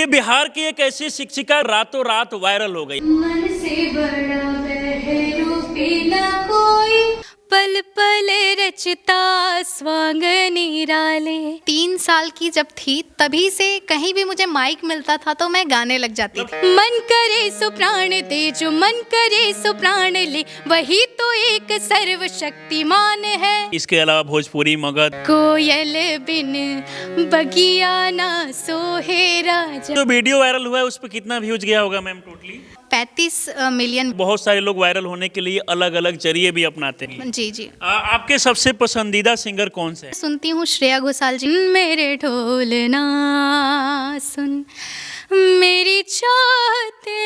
ये बिहार की एक ऐसी शिक्षिका रातों रात वायरल हो गई। मन से बड़ा बहरूपी न कोई, पल पल रचता स्वांग निराले। 3 साल की जब थी तभी से कहीं भी मुझे माइक मिलता था तो मैं गाने लग जाती थी। मन करे सो प्राण दे, जो मन करे सो प्राण ले, वही तो एक सर्वशक्तिमान है। इसके अलावा भोजपुरी, मगध, कोयल बिन बगिया ना सोहे राजा। जो वीडियो वायरल हुआ है उस पर कितना व्यूज गया होगा मैम? Totally 35 million. बहुत सारे लोग वायरल होने के लिए अलग अलग जरिए भी अपनाते हैं। जी जी। आपके सबसे पसंदीदा सिंगर कौन से हैं? सुनती हूँ श्रेया घोषाल जी। मेरे ढोल ना सुन मेरी चाहते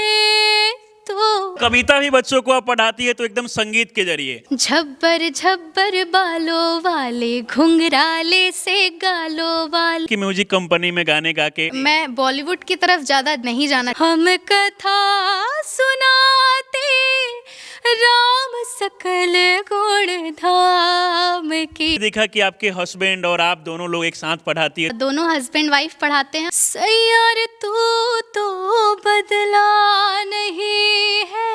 तो। कविता भी बच्चों को आप पढ़ाती है तो एकदम संगीत के जरिए। झब्बर झब्बर बालों वाले, घुंघराले से गालों वाले। कि म्यूजिक कंपनी में गाने गा के मैं बॉलीवुड की तरफ ज्यादा नहीं जाना। हम कथा सुनाते राम सकल गुण धाम की। देखा कि आपके हस्बैंड और आप दोनों लोग एक साथ पढ़ाती है। दोनों हस्बैंड वाइफ पढ़ाते हैं। सैयार तू तो बदला नहीं है,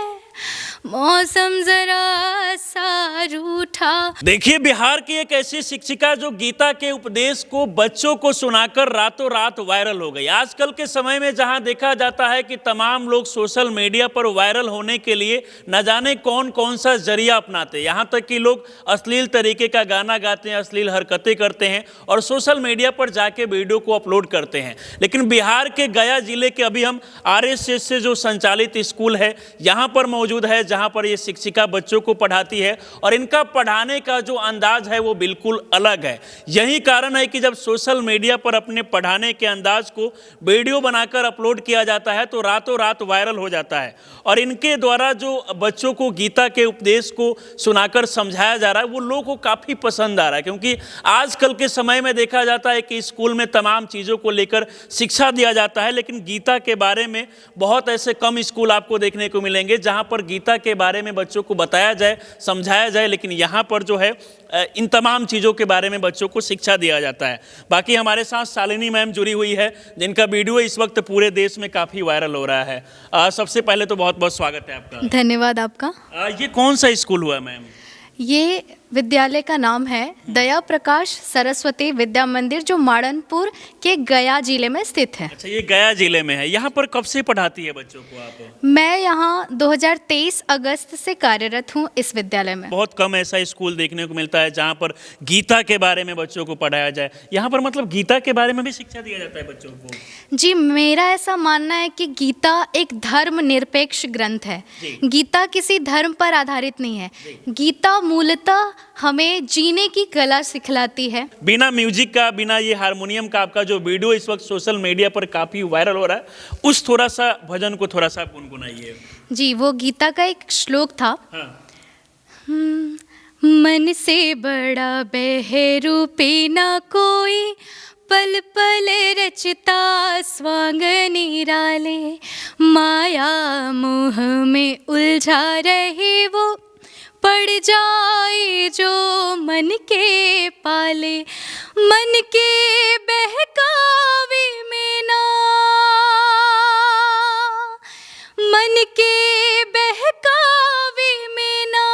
मौसम जरा सा रूठा। देखिए बिहार की एक ऐसी शिक्षिका जो गीता के उपदेश को बच्चों को सुनाकर रातों रात वायरल हो गई। आजकल के समय में जहां देखा जाता है कि तमाम लोग सोशल मीडिया पर वायरल होने के लिए न जाने कौन कौन सा जरिया अपनाते हैं, यहाँ तक कि लोग अश्लील तरीके का गाना गाते हैं, अश्लील हरकतें करते हैं और सोशल मीडिया पर जाके वीडियो को अपलोड करते हैं। लेकिन बिहार के गया जिले के अभी हम RSS से जो संचालित स्कूल है यहाँ पर मौजूद है, जहाँ पर ये शिक्षिका बच्चों को पढ़ाती है और इनका पढ़ाने का जो अंदाज है वो बिल्कुल अलग है। यही कारण है कि जब सोशल मीडिया पर अपने पढ़ाने के अंदाज को वीडियो बनाकर अपलोड किया जाता है तो रातों रात वायरल हो जाता है। और इनके द्वारा जो बच्चों को गीता के उपदेश को सुनाकर समझाया जा रहा है वो लोगों को काफ़ी पसंद आ रहा है, क्योंकि आजकल के समय में देखा जाता है कि स्कूल में तमाम चीज़ों को लेकर शिक्षा दिया जाता है, लेकिन गीता के बारे में बहुत ऐसे कम स्कूल आपको देखने को मिलेंगे जहाँ पर गीता के बारे में बच्चों को बताया जाए, समझाया जाए। लेकिन यहाँ पर जो है इन तमाम चीज़ों के बारे में बच्चों को शिक्षा दिया जाता है। बाकी हमारे साथ शालिनी मैम जुड़ी हुई है जिनका वीडियो इस वक्त पूरे देश में काफ़ी वायरल हो रहा है। सबसे पहले तो बहुत बहुत स्वागत है आपका। धन्यवाद आपका। ये कौन सा स्कूल हुआ मैम? ये विद्यालय का नाम है दया प्रकाश सरस्वती विद्या मंदिर, जो माड़नपुर के गया जिले में स्थित है। अच्छा, ये गया जिले में है। यहाँ पर कब से पढ़ाती है बच्चों को आप? मैं यहाँ 2023 अगस्त से कार्यरत हूँ इस विद्यालय में। बहुत कम ऐसा स्कूल देखने को मिलता है जहाँ पर गीता के बारे में बच्चों को पढ़ाया जाए। यहाँ पर मतलब गीता के बारे में भी शिक्षा दिया जाता है बच्चों को? जी, मेरा ऐसा मानना है कि गीता एक धर्म निरपेक्ष ग्रंथ है। गीता किसी धर्म पर आधारित नहीं है। गीता मूलतः हमें जीने की कला सिखलाती है। बिना म्यूजिक का, बिना ये हारमोनियम का आपका जो वीडियो इस वक्त सोशल मीडिया पर काफ़ी वायरल हो रहा है, उस थोड़ा सा भजन को थोड़ा सा गुनगुनाइए। जी, वो गीता का एक श्लोक था। हाँ। मन से बड़ा बहरूपी न कोई, पल पल रचता स्वांग निराले। माया मोह में उलझा रहे वो, पड़ जाए जो मन के पाले। मन के बहकावे में ना, मन के बहकावे में ना,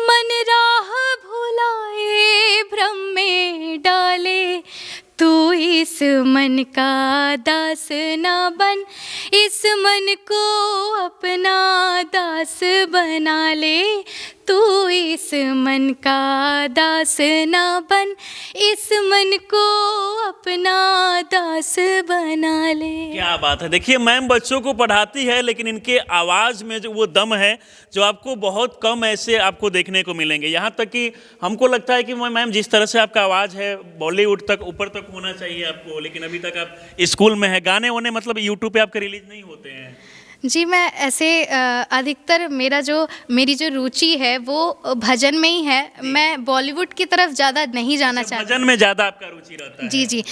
मन राह भुलाए भ्रम में डाले। तू इस मन का दास ना बन, इस मन को अपना दास बना ले। तू इस मन का दास ना बन, इस मन को अपना दास बना ले। क्या बात है। देखिए मैम बच्चों को पढ़ाती है लेकिन इनके आवाज़ में जो वो दम है जो आपको बहुत कम ऐसे आपको देखने को मिलेंगे। यहाँ तक कि हमको लगता है कि मैम जिस तरह से आपका आवाज़ है बॉलीवुड तक ऊपर तक होना चाहिए आपको, लेकिन अभी तक आप स्कूल में है। गाने होने मतलब यूट्यूब पे आपके रिलीज नहीं होते हैं? जी, मैं ऐसे अधिकतर मेरी जो रुचि है वो भजन में ही है। मैं बॉलीवुड की तरफ ज़्यादा नहीं जाना चाहती। भजन में ज़्यादा आपका रुचि रहता है? जी जी,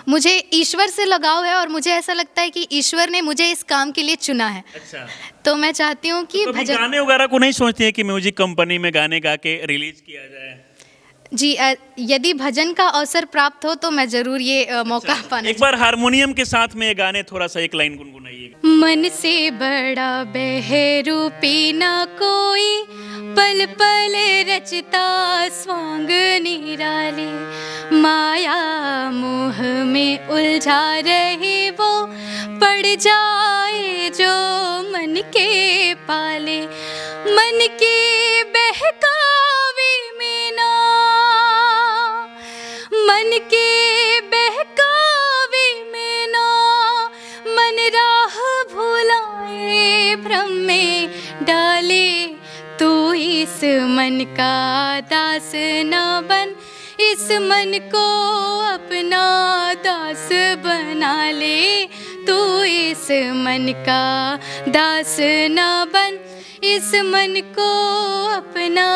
मुझे ईश्वर से लगाव है और मुझे ऐसा लगता है कि ईश्वर ने मुझे इस काम के लिए चुना है। अच्छा, तो मैं चाहती हूँ कि तो भजन गाने वगैरह को नहीं सोचती है कि म्यूजिक कंपनी में गाने गा के रिलीज किया जाए? जी यदि भजन का अवसर प्राप्त हो तो मैं ज़रूर ये मौका पाना एक बार हारमोनियम के साथ में ये गाने थोड़ा सा एक लाइन गुनगुनाइएगा। मन से बड़ा बहरूपी न कोई, पल पल रचता स्वांग निराले, माया मोह में उलझा रहे वो, पड़ जाए जो मन के पाले, मन के बहकावे में ना, मन के बहकावे में ना, मन राह भुलाए भ्रम में डाले, तू इस मन का दास न बन, इस मन को अपना दास बना ले, तू इस मन का दास न बन, इस मन को अपना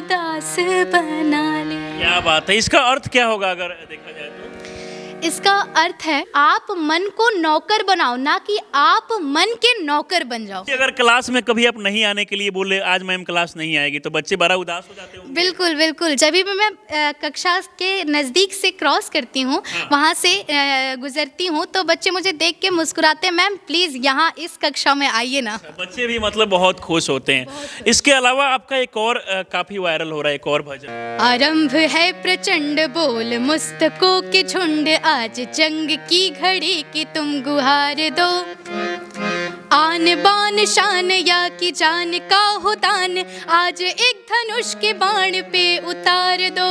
दास बना ले। क्या बात है, इसका अर्थ क्या होगा अगर देखा जाए तो? इसका अर्थ है आप मन को नौकर बनाओ, ना कि आप मन के नौकर बन जाओ। अगर क्लास में कभी आप नहीं आने के लिए बोले आज मैम क्लास नहीं आएगी तो बच्चे बड़ा उदास हो जाते होंगे। बिल्कुल बिल्कुल, जब भी मैं कक्षा के नज़दीक से क्रॉस करती हूँ, वहाँ से गुजरती हूँ, तो बच्चे मुझे देख के मुस्कुराते हैं, मैम प्लीज़ यहाँ इस कक्षा में आइए ना। बच्चे भी मतलब बहुत खुश होते हैं। इसके अलावा आपका एक और काफी वायरल हो रहा है एक और भजन, आरंभ है प्रचंड बोल मुस्तकों के झुंड, आज जंग की घड़ी की तुम गुहार दो, आन बान शान या की जान का हो दान, आज एक धनुष के बाण पे उतार दो,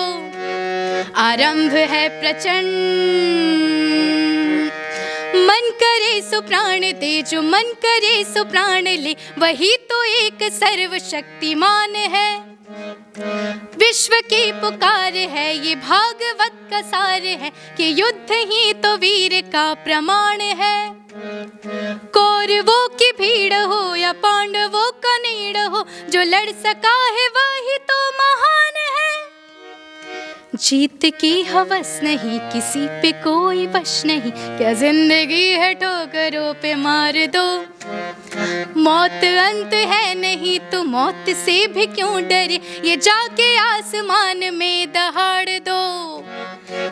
आरंभ है प्रचंड, मन करे सो प्राण दे, जो मन करे सो प्राण ले, वही तो एक सर्वशक्तिमान है, विश्व की पुकार है, ये भागवत का सार है, कि युद्ध ही तो वीर का प्रमाण है, कौरवों की भीड़ हो या पांडवों का नीड़ हो, जो लड़ सका है वही तो महान है, जीत की हवस नहीं किसी पे कोई वश नहीं, क्या जिंदगी है ठोकरों पे मार दो, मौत अंत है नहीं तो मौत से भी क्यों डरे, ये जाके आसमान में दहाड़ दो,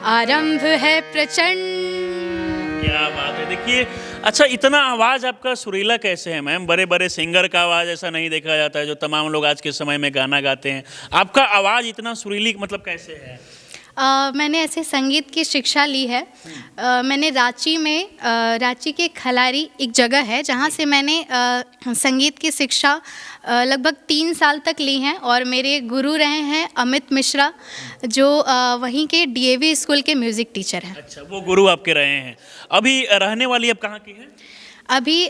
आरंभ है प्रचंड। क्या बात है। देखिए अच्छा, इतना आवाज आपका सुरीला कैसे है मैम? बड़े बड़े सिंगर का आवाज ऐसा नहीं देखा जाता है जो तमाम लोग आज के समय में गाना गाते हैं, आपका आवाज इतना सुरीली मतलब कैसे है? मैंने ऐसे संगीत की शिक्षा ली है। मैंने रांची के खलारी एक जगह है जहाँ से मैंने संगीत की शिक्षा लगभग 3 साल तक ली हैं, और मेरे गुरु रहे हैं अमित मिश्रा, जो वहीं के डीएवी स्कूल के म्यूज़िक टीचर हैं। अच्छा, वो गुरु आपके रहे हैं। अभी रहने वाली आप कहाँ की हैं? अभी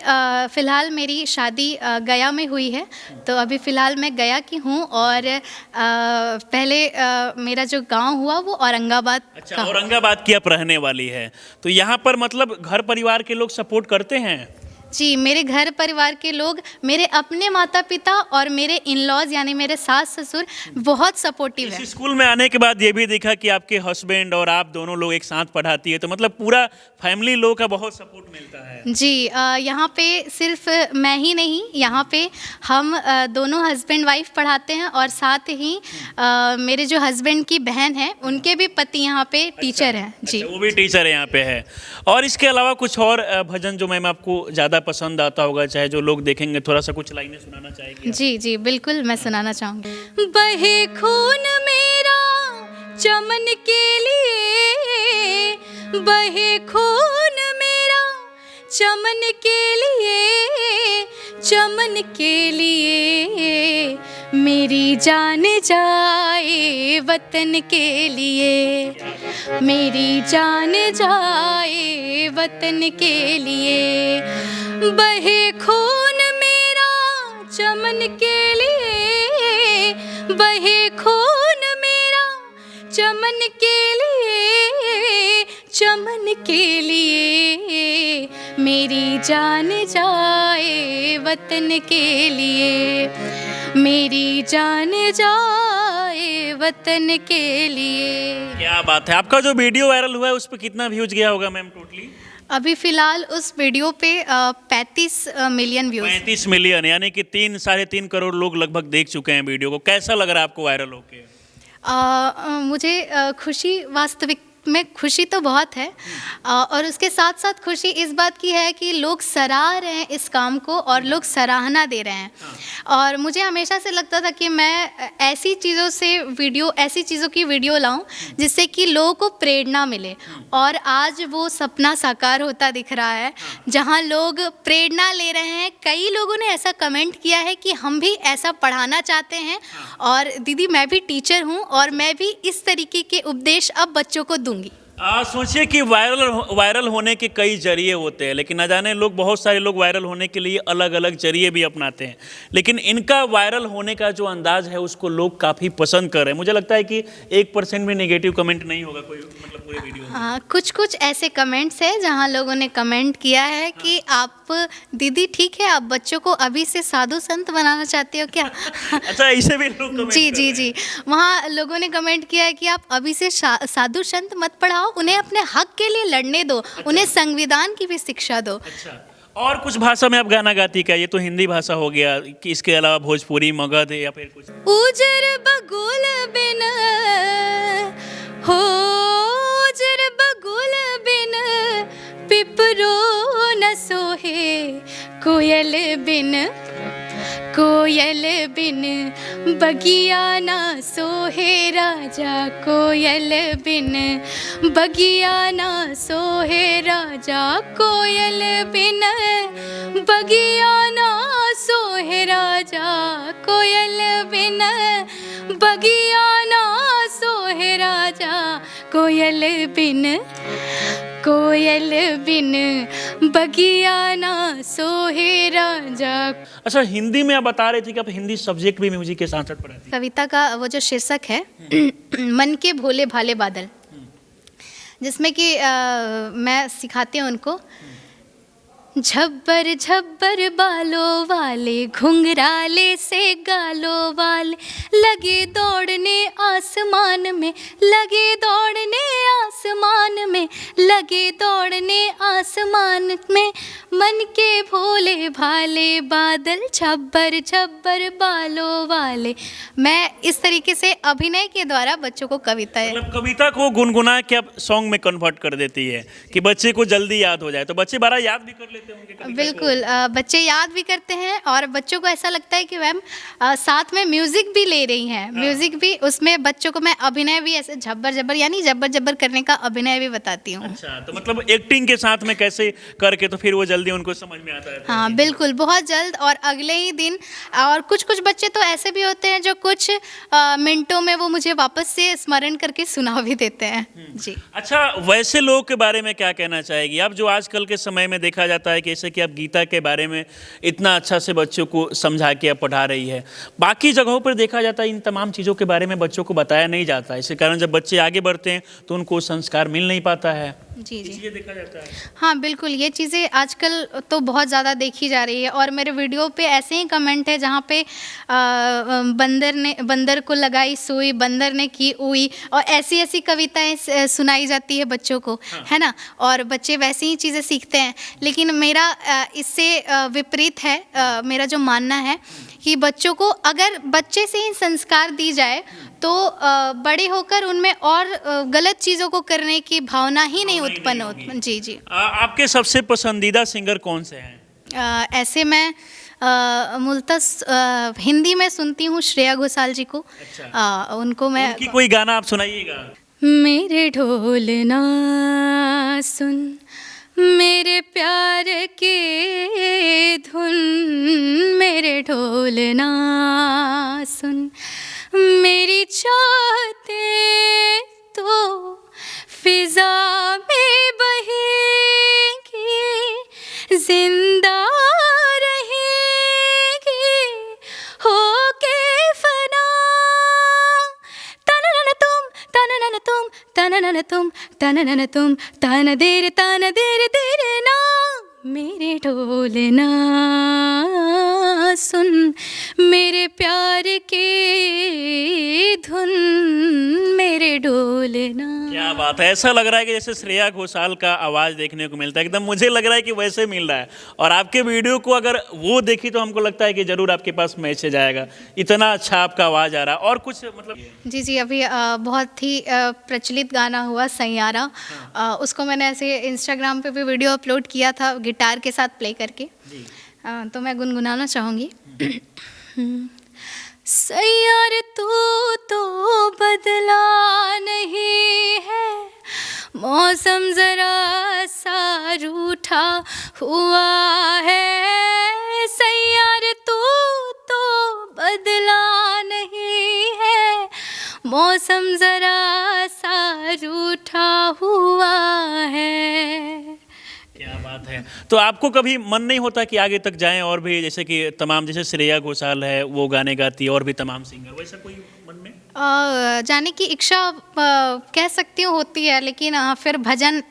फ़िलहाल मेरी शादी गया में हुई है, तो अभी फ़िलहाल मैं गया की हूँ, और पहले मेरा जो गांव हुआ वो औरंगाबाद। अच्छा, औरंगाबाद की आप रहने वाली है, तो यहाँ पर मतलब घर परिवार के लोग सपोर्ट करते हैं? जी, मेरे घर परिवार के लोग, मेरे अपने माता पिता और मेरे इन-लॉज यानी मेरे सास ससुर बहुत सपोर्टिव है। इस स्कूल में आने के बाद ये भी देखा कि आपके हस्बैंड और आप दोनों लोग एक साथ पढ़ाती है, तो मतलब पूरा फैमिली लोग का बहुत सपोर्ट मिलता है। जी, यहाँ पे सिर्फ मैं ही नहीं, यहाँ पे हम दोनों हस्बैंड वाइफ पढ़ाते हैं, और साथ ही मेरे जो हस्बैंड की बहन है उनके भी पति यहाँ पे टीचर हैं। जी, अच्छा, वो भी टीचर है यहाँ पे है। और इसके अलावा कुछ और भजन जो मैम आपको ज़्यादा पसंद आता होगा, चाहे जो लोग देखेंगे, थोड़ा सा कुछ लाइनें सुनाना चाहेंगे? जी जी बिल्कुल, मैं सुनाना चाहूँगी। बहे खून मेरा चमन के लिए, बहे खून मेरा चमन के लिए, चमन के लिए, मेरी जान जाए वतन के लिए, मेरी जान जाए वतन के लिए, बहे खून मेरा चमन के लिए, बहे खून मेरा चमन के लिए, चमन के लिए, मेरी जान जाए वतन के लिए, मेरी जान जाए वतन के लिए। क्या बात है। आपका जो वीडियो वायरल हुआ है उस पर कितना व्यूज गया होगा मैम टोटली? अभी फ़िलहाल उस वीडियो पे 35 मिलियन व्यूज़। 35 मिलियन, यानी कि 3 साढ़े 3 करोड़ लोग लगभग देख चुके हैं वीडियो को। कैसा लग रहा है आपको वायरल होके? मुझे खुशी वास्तविक में खुशी तो बहुत है, और उसके साथ साथ खुशी इस बात की है कि लोग सराह रहे हैं इस काम को और लोग सराहना दे रहे हैं। और मुझे हमेशा से लगता था कि मैं ऐसी चीज़ों की वीडियो लाऊं जिससे कि लोगों को प्रेरणा मिले, और आज वो सपना साकार होता दिख रहा है जहां लोग प्रेरणा ले रहे हैं। कई लोगों ने ऐसा कमेंट किया है कि हम भी ऐसा पढ़ाना चाहते हैं, और दीदी मैं भी टीचर हूं और मैं भी इस तरीके के उपदेश अब बच्चों को दूंगी। सोचिए कि वायरल होने के कई जरिए होते हैं, लेकिन न जाने बहुत सारे लोग वायरल होने के लिए अलग अलग जरिए भी अपनाते हैं, लेकिन इनका वायरल होने का जो अंदाज है उसको लोग काफ़ी पसंद कर रहे हैं। मुझे लगता है कि 1% भी नेगेटिव कमेंट नहीं होगा कोई, मतलब पूरे वीडियो में। हाँ, कुछ ऐसे कमेंट्स हैं जहाँ लोगों ने कमेंट किया है कि आप दीदी ठीक है, आप बच्चों को अभी से साधु संत बनाना चाहते हो क्या? अच्छा, इसे भी लोग कमेंट जी कर जी रहे जी, हैं। वहाँ लोगों ने कमेंट किया है कि आप अभी से साधु संत मत पढ़ाओ, उन्हें अपने हक के लिए लड़ने दो, उन्हें संविधान की भी शिक्षा दो। अच्छा, और कुछ भाषा में आप गाना गाती क्या? ये तो हिंदी भाषा हो गया, कि इसके अलावा भोजपुरी, मगध या फिर कुछ? उजर बगुल बिन हो, उजर बगुल बिन पिपरो न सोहे, कोयल बिन बगिया ना सोहे राजा, कोयल बिन बगिया ना सोहे राजा, कोयल बिन बगिया ना सोहे राजा, कोयल बिन बगिया ना सोहे राजा, कोयल बिन बगिया ना सोहे राजा। अच्छा, हिंदी में आप बता रहे थे कि आप हिंदी सब्जेक्ट भी म्यूजिक के साथ साथ पढ़ाती हैं। कविता का वो जो शीर्षक है मन के भोले भाले बादल, जिसमें कि मैं सिखाती हूँ उनको। झब्बर झब्बर बालों वाले, घुंघराले से गालों वाले, लगे दौड़ने आसमान में, लगे दौड़ने आसमान में, लगे दौड़ने आसमान में, मन के भोले भाले बादल, झब्बर झब्बर बालों वाले। मैं इस तरीके से अभिनय के द्वारा बच्चों को मतलब कविता को गुनगुना के आप सॉन्ग में कन्वर्ट कर देती है कि बच्चे को जल्दी याद हो जाए, तो बच्चे बड़ा याद भी कर लेते होंगे कविता को। बिल्कुल, बच्चे याद भी करते हैं, और बच्चों को ऐसा लगता है कि मैम साथ में म्यूजिक भी ले रही हैं, म्यूजिक भी, उसमें बच्चों को मैं अभिनय भी ऐसे झब्बर झब्बर यानी जब्बर जब्बर करने का अभिनय भी बताती हूँ। अच्छा, तो मतलब एक्टिंग के साथ में कैसे करके तो फिर वो जल्दी उनको समझ में आता है। हाँ बिल्कुल, बहुत जल्द, और अगले ही दिन। और कुछ बच्चे तो ऐसे भी होते हैं जो कुछ मिनटों में वो मुझे वापस से स्मरण करके सुना भी देते हैं। जी। अच्छा, वैसे लोगों के बारे में क्या कहना चाहेगी आप, जो आजकल के समय में देखा जाता है कि जैसे कि आप गीता के बारे में इतना अच्छा से बच्चों को समझा के आप पढ़ा रही है, बाकी जगहों पर देखा जाता है इन तमाम चीज़ों के बारे में बच्चों को बताया नहीं जाता है, इसी कारण जब बच्चे आगे बढ़ते हैं तो उनको संस्कार मिल नहीं पाता है। जी जी, ये देखा जाता है। हाँ बिल्कुल, ये चीज़ें आजकल तो बहुत ज़्यादा देखी जा रही है, और मेरे वीडियो पे ऐसे ही कमेंट है जहाँ पे बंदर को लगाई सुई, बंदर ने की उई, और ऐसी कविताएं सुनाई जाती है बच्चों को। हाँ। है ना, और बच्चे वैसी ही चीज़ें सीखते हैं। लेकिन मेरा इससे विपरीत है, मेरा जो मानना है कि बच्चों को अगर बच्चे से ही संस्कार दी जाए तो बड़े होकर उनमें और गलत चीज़ों को करने की भावना ही नहीं उत्पन्न होती। जी जी। आपके सबसे पसंदीदा सिंगर कौन से हैं? ऐसे मैं मूलतः हिंदी में सुनती हूँ श्रेया घोषाल जी को। अच्छा। उनको मैं उनकी कोई गाना आप सुनाइएगा। मेरे ढोल ना सुन, मेरे प्यार के धुन, मेरे ढोल ना सुन, मेरी चाहते तो फिजा में बहेगी, जिंदा रहेगी होके फना, तननन तुम तननन तुम तननन तुम तननन तुम, तन देर देर ना, मेरे ढोल ना सुन, मेरे प्यार के धुन मेरे ढोलना। क्या बात है, ऐसा लग रहा है कि जैसे श्रेया घोषाल का आवाज़ देखने को मिलता है, एकदम मुझे लग रहा है कि वैसे मिल रहा है। और आपके वीडियो को अगर वो देखी तो हमको लगता है कि ज़रूर आपके पास मैसेज आएगा, इतना अच्छा आपका आवाज़ आ रहा है। और कुछ मतलब जी जी, अभी बहुत ही प्रचलित गाना हुआ सैयारा, उसको मैंने ऐसे इंस्टाग्राम पे भी वीडियो अपलोड किया था गिटार के साथ प्ले करके, तो मैं गुनगुनाना चाहूँगी। सैयार तू तो बदला नहीं है, मौसम जरा सा रूठा हुआ है। सैयार तू तो बदला नहीं है, मौसम जरा सा रूठा हुआ है। क्या बात है। तो आपको कभी मन नहीं होता कि आगे तक जाएं और भी, जैसे कि तमाम, जैसे श्रेया घोषाल है वो गाने गाती है और भी तमाम सिंगर, वैसा कोई मन में? जाने की इच्छा कह सकती हूँ होती है, लेकिन फिर भजन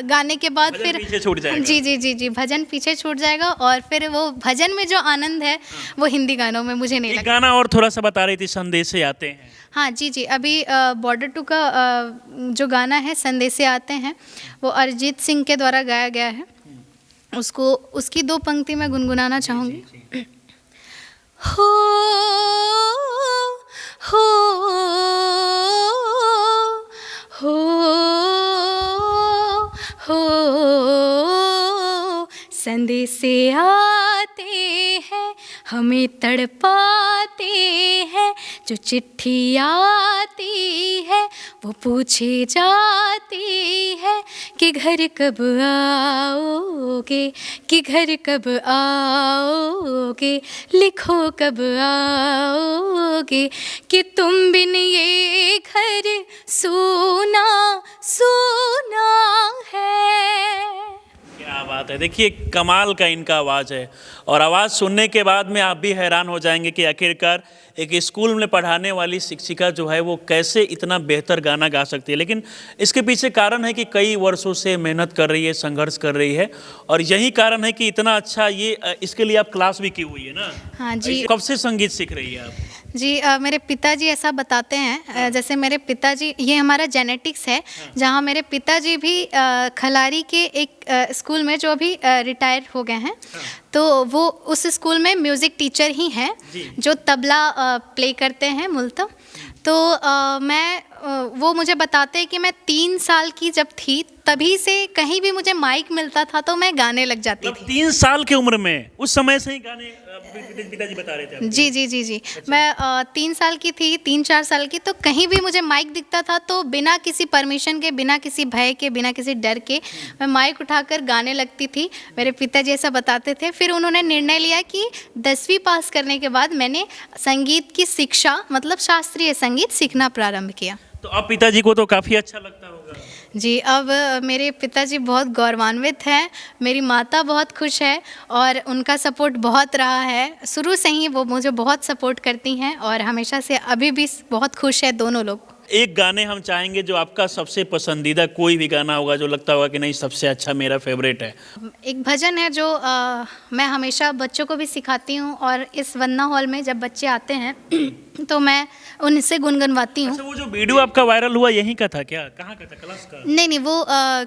गाने के बाद भजन फिर पीछे छूट जाएगा। जी जी जी जी, भजन पीछे छूट जाएगा और फिर वो भजन में जो आनंद है वो हिंदी गानों में मुझे नहीं एक लगता। गाना और थोड़ा सा बता रही थी, संदेशे आते हैं। हाँ जी जी, अभी बॉर्डर टू का जो गाना है संदेशे आते हैं, वो अरिजीत सिंह के द्वारा गाया गया है। उसको उसकी दो पंक्ति मैं गुनगुनाना चाहूँगी। हो हो हो हो संदेशे आते हैं हमें तड़पाते हैं, जो चिट्ठी आती है वो पूछी जाती है कि घर कब आओगे, कि घर कब आओगे, लिखो कब आओगे, कि तुम बिन ये घर सूना सूना है। क्या बात है। देखिए कमाल का इनका आवाज़ है, और आवाज़ सुनने के बाद में आप भी हैरान हो जाएंगे कि आखिरकार एक स्कूल में पढ़ाने वाली शिक्षिका जो है वो कैसे इतना बेहतर गाना गा सकती है। लेकिन इसके पीछे कारण है कि कई वर्षों से मेहनत कर रही है, संघर्ष कर रही है, और यही कारण है कि इतना अच्छा ये, इसके लिए आप क्लास भी की हुई है ना? हाँ जी। कब से संगीत सीख रही है आप? जी मेरे पिताजी ऐसा बताते हैं, जैसे मेरे पिताजी, ये हमारा जेनेटिक्स है, जहाँ मेरे पिताजी भी खलारी के एक स्कूल में जो अभी रिटायर हो गए हैं, तो वो उस स्कूल में म्यूज़िक टीचर ही हैं जो तबला प्ले करते हैं मूलतः। तो वो मुझे बताते हैं कि मैं 3 साल की जब थी तभी से कहीं भी मुझे माइक मिलता था तो मैं गाने लग जाती थी। 3 साल की उम्र में, उस समय से ही गाने पिताजी बता रहे थे आपको? जी जी जी जी। मैं 3 साल की थी, 3-4 साल की, तो कहीं भी मुझे माइक दिखता था तो बिना किसी परमिशन के, बिना किसी भय के, बिना किसी डर के मैं माइक उठाकर गाने लगती थी। मेरे पिताजी ऐसा बताते थे। फिर उन्होंने निर्णय लिया कि 10वीं पास करने के बाद मैंने संगीत की शिक्षा, मतलब शास्त्रीय संगीत सीखना प्रारंभ किया। तो अब पिताजी को तो काफ़ी अच्छा लगता होगा। जी, अब मेरे पिताजी बहुत गौरवान्वित हैं, मेरी माता बहुत खुश है और उनका सपोर्ट बहुत रहा है। शुरू से ही वो मुझे बहुत सपोर्ट करती हैं और हमेशा से अभी भी बहुत खुश है दोनों लोग। एक गाने हम चाहेंगे जो आपका सबसे पसंदीदा, कोई भी गाना होगा जो लगता होगा कि नहीं सबसे अच्छा मेरा फेवरेट है। एक भजन है जो मैं हमेशा बच्चों को भी सिखाती हूँ, और इस वंदना हॉल में जब बच्चे आते हैं तो मैं उनसे गुनगुनवाती हूँ। अच्छा, वो जो वीडियो आपका वायरल हुआ यहीं का था क्या? कहाँ का था? क्लास का? नहीं, वो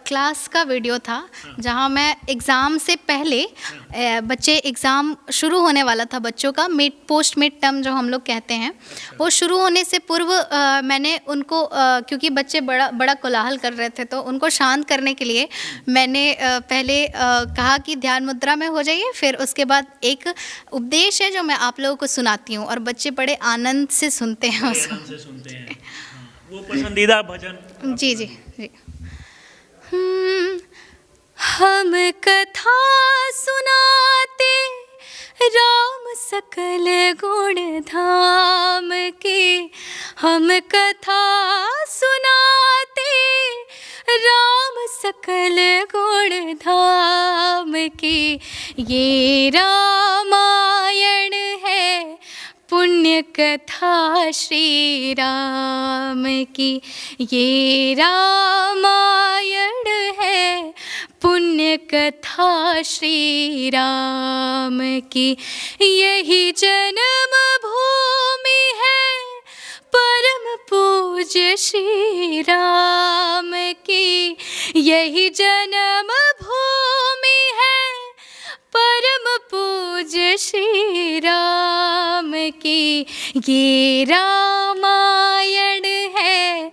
क्लास का वीडियो था, जहाँ मैं एग्ज़ाम से पहले, बच्चे एग्ज़ाम शुरू होने वाला था बच्चों का, पोस्ट मिड टर्म जो हम लोग कहते हैं, वो शुरू होने से पूर्व मैंने उनको, क्योंकि बच्चे बड़ा कोलाहल कर रहे थे, तो उनको शांत करने के लिए मैंने पहले कहा कि ध्यान मुद्रा में हो जाइए। फिर उसके बाद एक उपदेश है जो मैं आप लोगों को सुनाती हूँ और बच्चे बड़े आनंद से सुनते हैं उसको। आराम से सुनते हैं। हाँ, वो पसंदीदा भजन। जी जी जी। हम कथा सुनाते राम सकल गुण धाम की, हम कथा सुनाते राम सकल गुण धाम की, ये रामायण है पुण्य कथा श्री राम की, ये रामायण है पुण्य कथा श्री राम की, यही जन्म भूमि है परम पूज्य श्री राम की यही जन्म भूमि है, परम पूज्य श्री राम की ये रामायण है,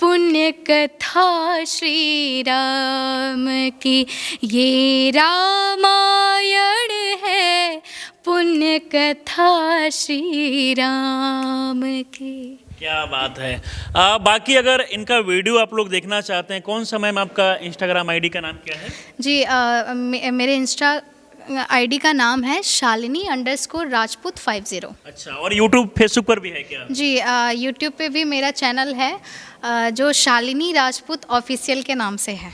पुण्य कथा श्री राम की ये रामायण है, पुण्य कथा श्री राम की। क्या बात है। बाकी अगर इनका वीडियो आप लोग देखना चाहते हैं, कौन सा मैम आपका इंस्टाग्राम आईडी का नाम क्या है? जी मेरे इंस्टा आईडी का नाम है शालिनी_राजपूत 50। अच्छा, और यूट्यूब फेसबुक पर भी है क्या? जी यूट्यूब पे भी मेरा चैनल है जो शालिनी राजपूत ऑफिशियल के नाम से है।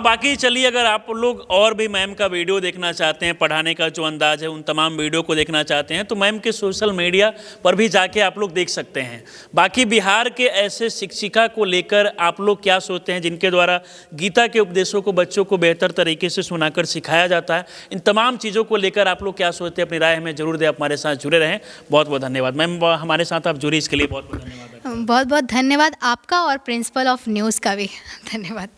बाकी चलिए, अगर आप लोग और भी मैम का वीडियो देखना चाहते हैं, पढ़ाने का जो अंदाज है उन तमाम वीडियो को देखना चाहते हैं, तो मैम के सोशल मीडिया पर भी जाके आप लोग देख सकते हैं। बाकी बिहार के ऐसे शिक्षिका को लेकर आप लोग क्या सोचते हैं जिनके द्वारा गीता के उपदेशों को बच्चों को बेहतर तरीके से सुनाकर सिखाया जाता है, इन तमाम चीज़ों को लेकर आप लोग क्या सोचते हैं, अपनी राय हमें जरूर दें। हमारे साथ जुड़े रहें। बहुत बहुत धन्यवाद मैम, हमारे साथ आप जुड़ी इसके लिए बहुत बहुत धन्यवाद। बहुत बहुत धन्यवाद आपका और प्रिंसिपल ऑफ न्यूज़ का भी धन्यवाद।